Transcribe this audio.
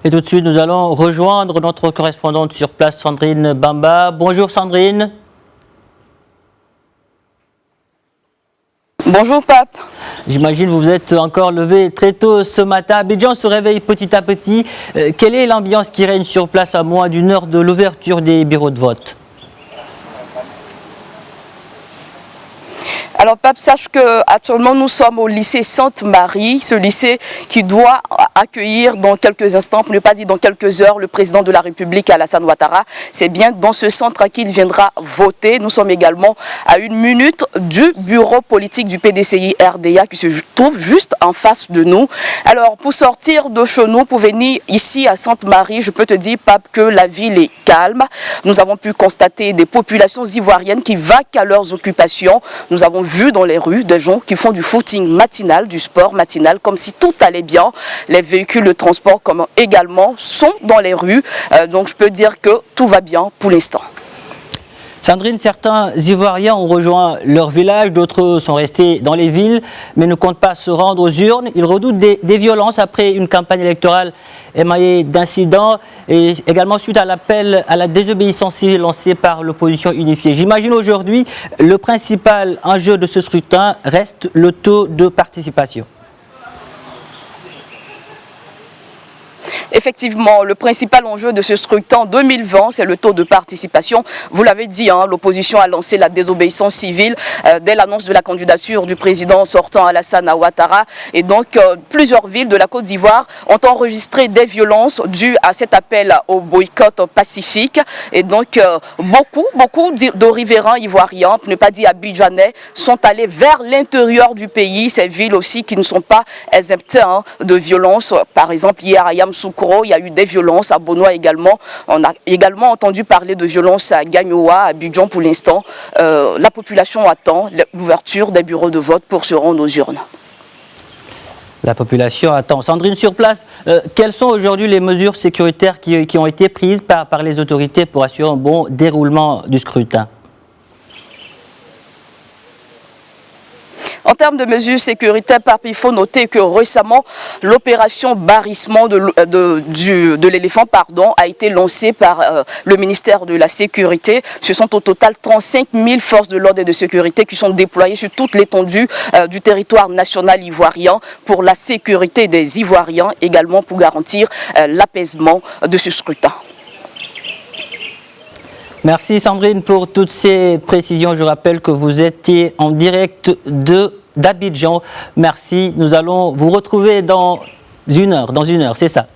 Et tout de suite, nous allons rejoindre notre correspondante sur place, Sandrine Bamba. Bonjour Sandrine. Bonjour Pape. J'imagine que vous êtes encore levé très tôt ce matin. Abidjan se réveille petit à petit. Quelle est l'ambiance qui règne sur place à moins d'une heure de l'ouverture des bureaux de vote? Alors Pape, sache que actuellement nous sommes au lycée Sainte-Marie, ce lycée qui doit accueillir dans quelques instants, pour ne pas dire dans quelques heures, le président de la République Alassane Ouattara. C'est bien dans ce centre qu'il viendra voter. Nous sommes également à 1 minute du bureau politique du PDCI RDA qui se trouve juste en face de nous. Alors pour sortir de chez nous, pour venir ici à Sainte-Marie, je peux te dire Pape que la ville est calme. Nous avons pu constater des populations ivoiriennes qui vaquent à leurs occupations. Nous avons vu dans les rues des gens qui font du footing matinal, du sport matinal, comme si tout allait bien. Les véhicules de transport comme également sont dans les rues. Donc je peux dire que tout va bien pour l'instant. Sandrine, certains Ivoiriens ont rejoint leur village, d'autres sont restés dans les villes, mais ne comptent pas se rendre aux urnes. Ils redoutent des violences après une campagne électorale émaillée d'incidents et également suite à l'appel à la désobéissance civile lancé par l'opposition unifiée. J'imagine aujourd'hui, le principal enjeu de ce scrutin reste le taux de participation. Effectivement, le principal enjeu de ce scrutin 2020, c'est le taux de participation. Vous l'avez dit, hein, l'opposition a lancé la désobéissance civile dès l'annonce de la candidature du président sortant Alassane Ouattara. Et donc, plusieurs villes de la Côte d'Ivoire ont enregistré des violences dues à cet appel au boycott pacifique. Et donc, beaucoup de riverains ivoiriens, pour ne pas dire abidjanais, sont allés vers l'intérieur du pays. Ces villes aussi qui ne sont pas exemptées de violences. Par exemple, hier à Yamoussoukro, il y a eu des violences, à Bonoa également. On a également entendu parler de violences à Gagnoa, à Abidjan pour l'instant. La population attend l'ouverture des bureaux de vote pour se rendre aux urnes. La population attend. Sandrine, sur place, quelles sont aujourd'hui les mesures sécuritaires qui ont été prises par les autorités pour assurer un bon déroulement du scrutin? En termes de mesures sécuritaires, il faut noter que récemment, l'opération barrissement de l'éléphant a été lancée par le ministère de la Sécurité. Ce sont au total 35 000 forces de l'ordre et de sécurité qui sont déployées sur toute l'étendue du territoire national ivoirien pour la sécurité des Ivoiriens, également pour garantir l'apaisement de ce scrutin. Merci Sandrine pour toutes ces précisions. Je rappelle que vous étiez en direct d'Abidjan. Merci. Nous allons vous retrouver dans une heure, c'est ça.